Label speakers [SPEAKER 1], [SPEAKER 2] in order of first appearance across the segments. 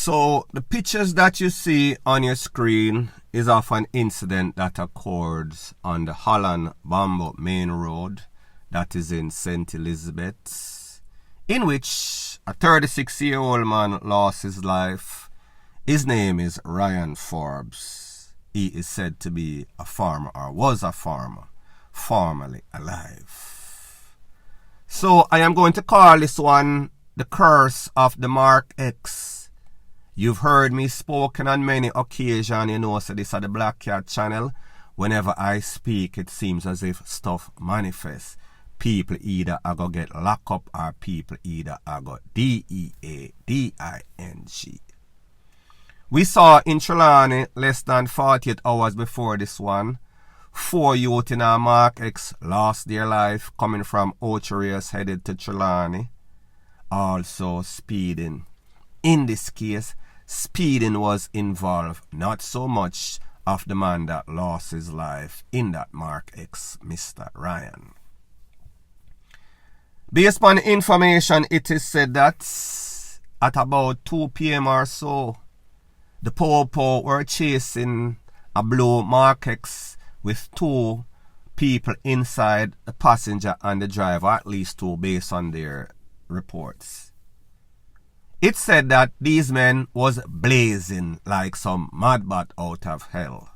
[SPEAKER 1] So the pictures that you see on your screen is of an incident that occurred on the Holland Bamboo Main Road that is in St. Elizabeth, in which a 36-year-old man lost his life. His name is Ryan Forbes. He is said to be a farmer, or was a farmer, formerly alive. So I am going to call this one the curse of the Mark X. You've heard me spoken on many occasions, you know, so this is the Black Cat channel. Whenever I speak, it seems as if stuff manifests. People either are going to get locked up or people either are going to DEADING. We saw in Trelawney less than 48 hours before this one, 4 youth in our Mark X lost their life coming from Ocho headed to Trelawney. Also speeding. In this case, speeding was involved, not so much of the man that lost his life in that Mark X, Mr. Ryan. Based on information, it is said that at about 2 p.m. or so, the Popo were chasing a blue Mark X with 2 people inside, the passenger and the driver, at least 2 based on their reports. It said that these men was blazing like some madbat out of hell.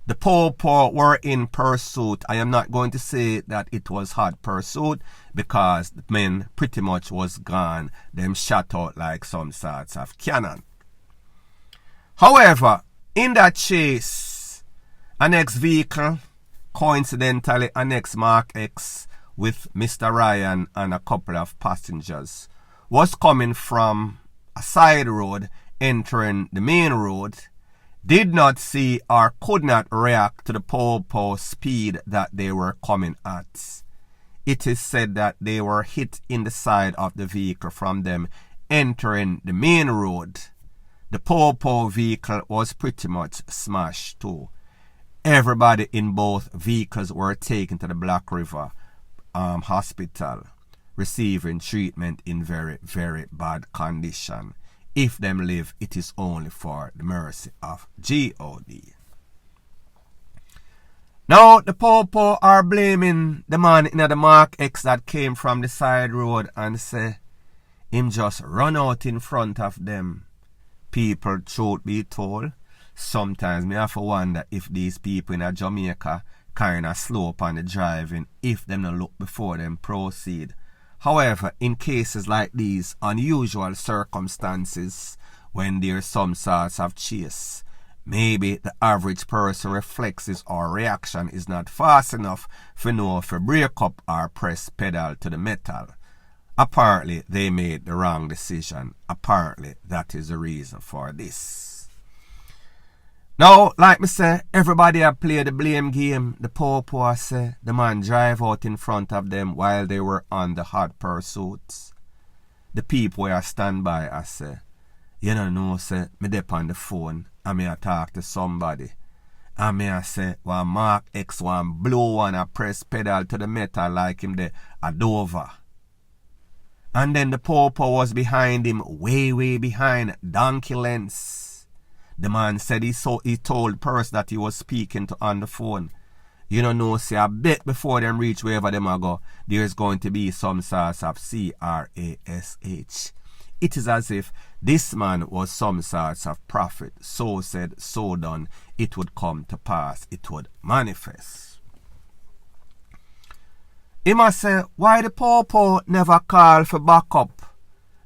[SPEAKER 1] The Popo were in pursuit. I am not going to say that it was hot pursuit because the men pretty much was gone. Them shot out like some sorts of cannon. However, in that chase, an ex-vehicle, coincidentally an ex-Mark X with Mr. Ryan and a couple of passengers, was coming from a side road entering the main road, did not see or could not react to the Popo speed that they were coming at. It is said that they were hit in the side of the vehicle from them entering the main road. The Popo vehicle was pretty much smashed too. Everybody in both vehicles were taken to the Black River Hospital, receiving treatment in very, very bad condition. If them live, it is only for the mercy of God. Now, the Popo are blaming the man in the Mark X that came from the side road and say him just run out in front of them. People, truth be told, sometimes me have to wonder if these people in Jamaica kind of slow up on the driving if them not look before them proceed. However, in cases like these unusual circumstances, when there's some sorts of chase, maybe the average person reflexes or reaction is not fast enough for know if to break up or press pedal to the metal. Apparently, they made the wrong decision. Apparently, that is the reason for this. Now, like me say, everybody have played the blame game. The Popo say the man drive out in front of them while they were on the hot pursuits. The people where stand by I say, you know, say, me dep on the phone and me a talk to somebody. And me I say, one Mark X, one blow one a press pedal to the metal like him there a Dover. And then the Popo was behind him, way behind, donkey lengths. The man said he told the person that he was speaking to on the phone, you know, say I bet before them reach wherever them are go, there's going to be some sort of CRASH. It is as if this man was some sort of prophet. So said, so done. It would come to pass. It would manifest. He must say, why the Popo never called for backup?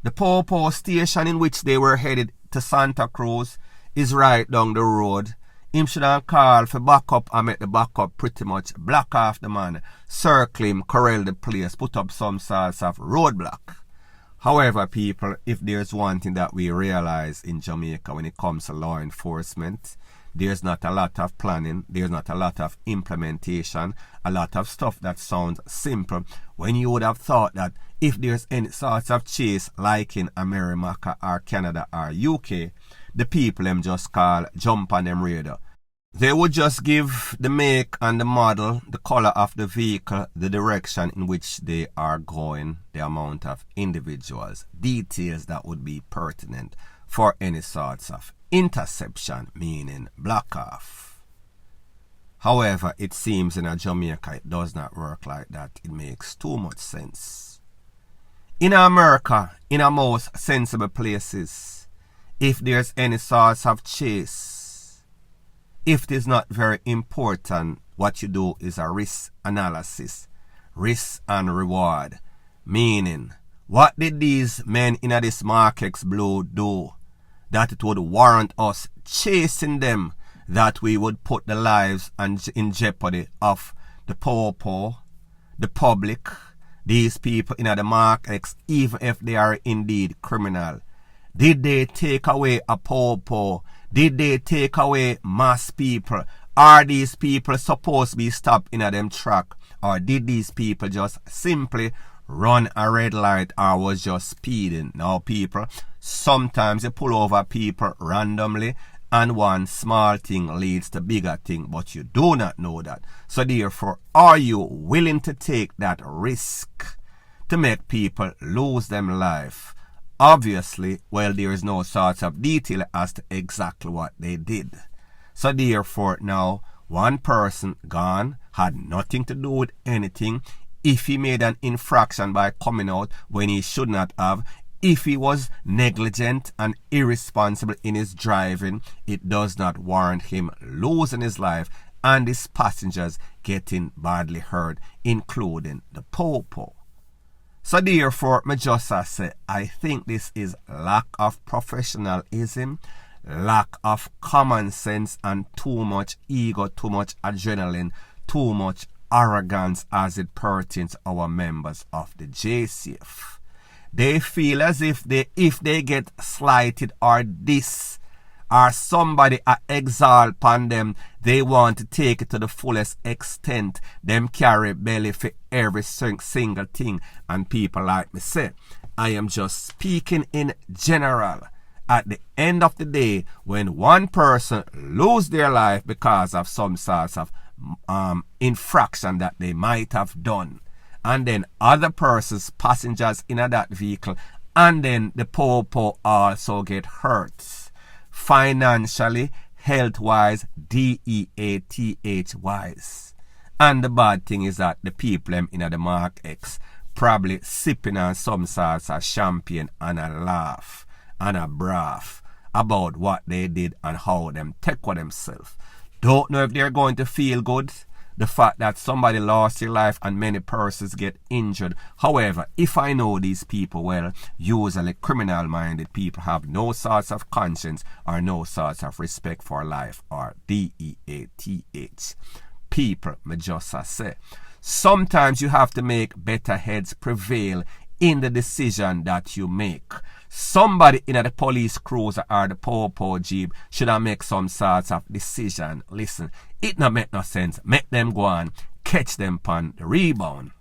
[SPEAKER 1] The Popo station in which they were headed to Santa Cruz is right down the road. Him should have called for backup and make the backup pretty much block off the man, circle him, corral the place, put up some sorts of roadblock. However, people, if there's one thing that we realize in Jamaica when it comes to law enforcement, there's not a lot of planning, there's not a lot of implementation, a lot of stuff that sounds simple, when you would have thought that if there's any sorts of chase like in America or Canada or UK, the people them just call jump on them radar. They would just give the make and the model, the color of the vehicle, the direction in which they are going, the amount of individuals, details that would be pertinent for any sorts of interception, meaning block off. However, it seems in Jamaica it does not work like that. It makes too much sense. In America, in our most sensible places, if there's any sorts of chase, if it is not very important, what you do is a risk analysis, risk and reward, meaning what did these men in this Mark Blue do that it would warrant us chasing them, that we would put the lives in jeopardy of the poor, the public, these people in the Mark X, even if they are indeed criminal? Did they take away a poor? Did they take away mass people? Are these people supposed to be stopped in them track? Or did these people just simply run a red light or was just speeding? Now people, sometimes you pull over people randomly and one small thing leads to bigger thing, but you do not know that. So therefore, are you willing to take that risk to make people lose them life? Obviously, well, there is no sort of detail as to exactly what they did. So therefore, now, one person gone, had nothing to do with anything. If he made an infraction by coming out when he should not have, if he was negligent and irresponsible in his driving, it does not warrant him losing his life and his passengers getting badly hurt, including the popo. So therefore, me just say, I think this is lack of professionalism, lack of common sense, and too much ego, too much adrenaline, too much arrogance as it pertains to our members of the JCF. They feel as if they get slighted or this or somebody exalt upon them, they want to take it to the fullest extent. Them carry belly for every single thing. And people like me say, I am just speaking in general. At the end of the day, when one person lose their life because of some sorts of infraction that they might have done, and then other persons, passengers in that vehicle, and then the poor also get hurt. Financially, health-wise, DEATH-wise. And the bad thing is that the people in the Mark X probably sipping on some sorts of champagne and a laugh and a braff about what they did and how them take for themselves. Don't know if they're going to feel good. The fact that somebody lost their life and many persons get injured. However, if I know these people well, usually criminal-minded people have no sorts of conscience or no sorts of respect for life, or DEATH. People, me just say. Sometimes you have to make better heads prevail in the decision that you make. Somebody in the police cruiser or the poor jeep should have make some sorts of decision. Listen, it not make no sense. Make them go on, catch them on the rebound.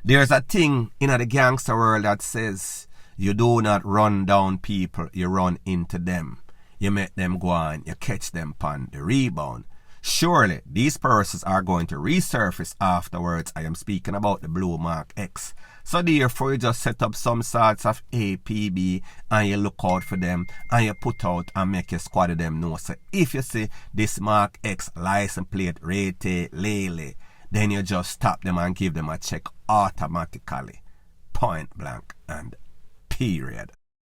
[SPEAKER 1] There's a thing in the gangster world that says you do not run down people, you run into them. You make them go on, you catch them on the rebound. Surely these persons are going to resurface afterwards. I am speaking about the Blue Mark X. So therefore you just set up some sorts of APB and you look out for them and you put out and make your squad of them know. So if you see this Mark X license plate Rete Lele, then you just stop them and give them a check automatically. Point blank and period.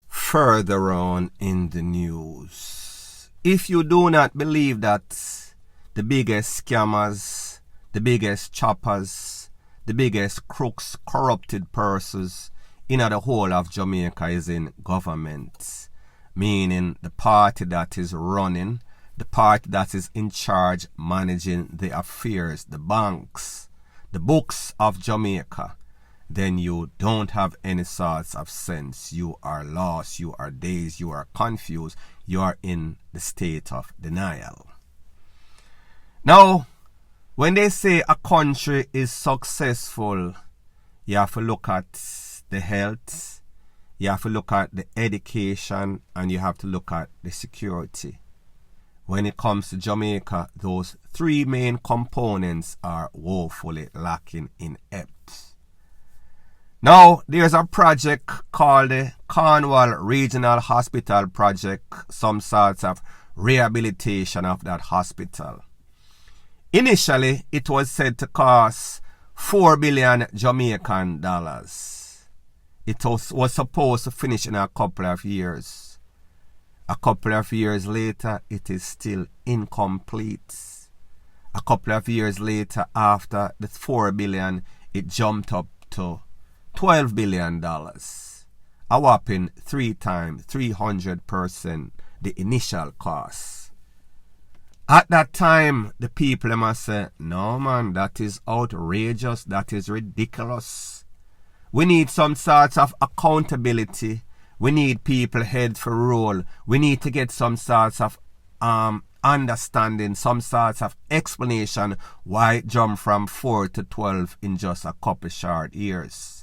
[SPEAKER 1] Further on in the news, if you do not believe that the biggest scammers, the biggest choppers, the biggest crooks, corrupted persons in the whole of Jamaica is in government, meaning the party that is running, the party that is in charge managing the affairs, the banks, the books of Jamaica, then you don't have any sorts of sense. You are lost, you are dazed, you are confused, you are in the state of denial. Now, when they say a country is successful, you have to look at the health, you have to look at the education, and you have to look at the security. When it comes to Jamaica, those three main components are woefully lacking in depth. Now, there's a project called the Cornwall Regional Hospital Project, some sorts of rehabilitation of that hospital. Initially, it was said to cost 4 billion Jamaican dollars. It was supposed to finish in a couple of years. A couple of years later, it is still incomplete. A couple of years later, after the 4 billion, it jumped up to $12 billion. A whopping 300% the initial cost. At that time, the people must say, no man, that is outrageous, that is ridiculous. We need some sorts of accountability. We need people head for roll. We need to get some sorts of understanding, some sorts of explanation why it jumped from 4 to 12 in just a couple short years.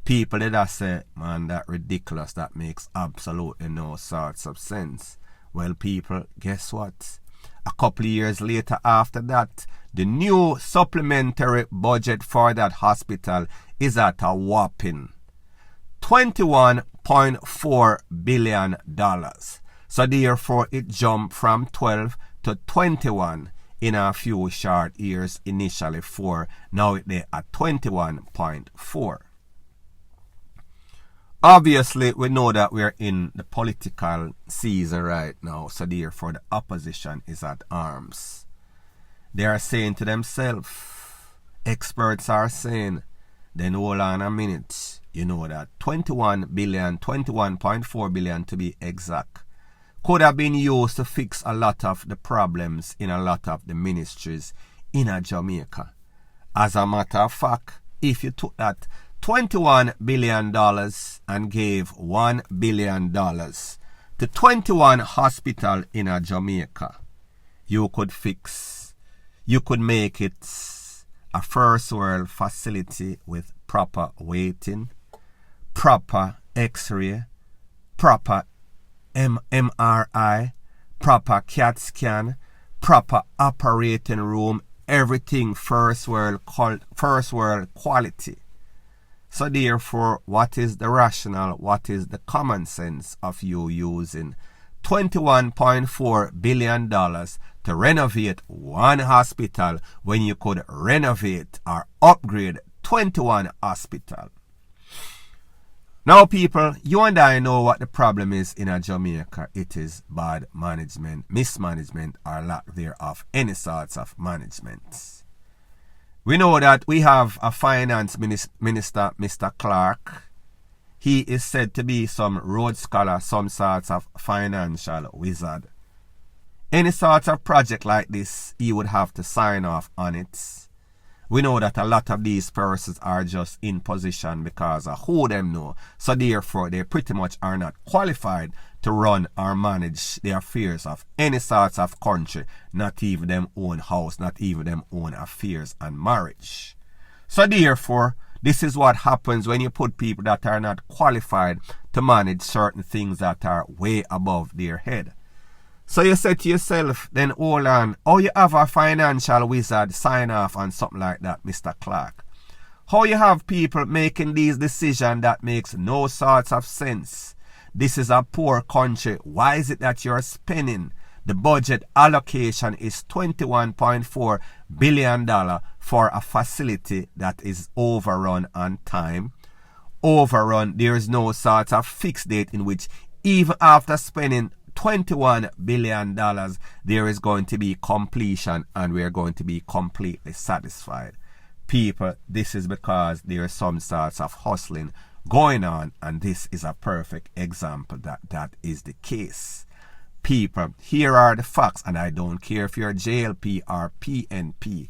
[SPEAKER 1] People that say, man, that ridiculous, that makes absolutely no sorts of sense. Well, people, guess what? A couple of years later after that, the new supplementary budget for that hospital is at a whopping $21.4 billion. So therefore, it jumped from 12 to 21 in a few short years, initially 4. Now they're at 21.4. Obviously, we know that we're in the political season right now, so therefore the opposition is at arms. They are saying to themselves, experts are saying, then hold on a minute, you know that 21.4 billion to be exact, could have been used to fix a lot of the problems in a lot of the ministries in Jamaica. As a matter of fact, if you took that $21 billion and gave $1 billion to 21 hospitals in Jamaica, you could make it a first world facility with proper waiting, proper x-ray, proper MRI, proper CAT scan, proper operating room, everything first world quality. So therefore, what is the rationale, what is the common sense of you using $21.4 billion to renovate one hospital when you could renovate or upgrade 21 hospitals? Now people, you and I know what the problem is in Jamaica. It is bad management, mismanagement, or lack thereof any sorts of management. We know that we have a finance minister, Mr. Clark. He is said to be some Rhodes Scholar, some sorts of financial wizard. Any sort of project like this, he would have to sign off on it. We know that a lot of these persons are just in position because of who them know. So therefore, they pretty much are not qualified to run or manage the affairs of any sorts of country, not even them own house, not even them own affairs and marriage. So therefore, this is what happens when you put people that are not qualified to manage certain things that are way above their head. So you say to yourself, then hold on, how you have a financial wizard sign off on something like that, Mr. Clark? How you have people making these decisions that makes no sorts of sense? This is a poor country. Why is it that you're spending? The budget allocation is $21.4 billion for a facility that is overrun on time. Overrun, there is no sort of fixed date in which even after spending $21 billion, there is going to be completion and we are going to be completely satisfied. People, this is because there is some sorts of hustling going on, and this is a perfect example that is the case. People, here are the facts, and I don't care if you're JLP or PNP.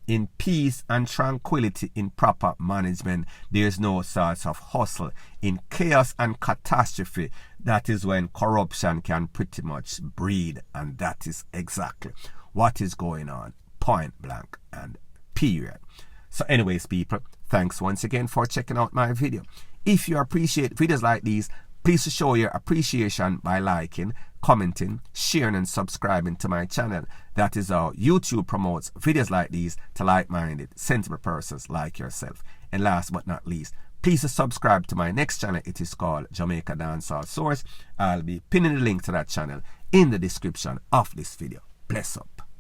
[SPEAKER 1] In peace and tranquility, in proper management, there's no sorts of hustle. In chaos and catastrophe, that is when corruption can pretty much breed, and that is exactly what is going on, point blank and period. So anyways, people, thanks once again for checking out my video. If you appreciate videos like these, please show your appreciation by liking, commenting, sharing and subscribing to my channel. That is how YouTube promotes videos like these to like-minded, sensible persons like yourself. And last but not least, Please subscribe to my next channel. It is called Jamaica Dancehall Source. I'll be pinning the link to that channel in the description of this video. Bless up.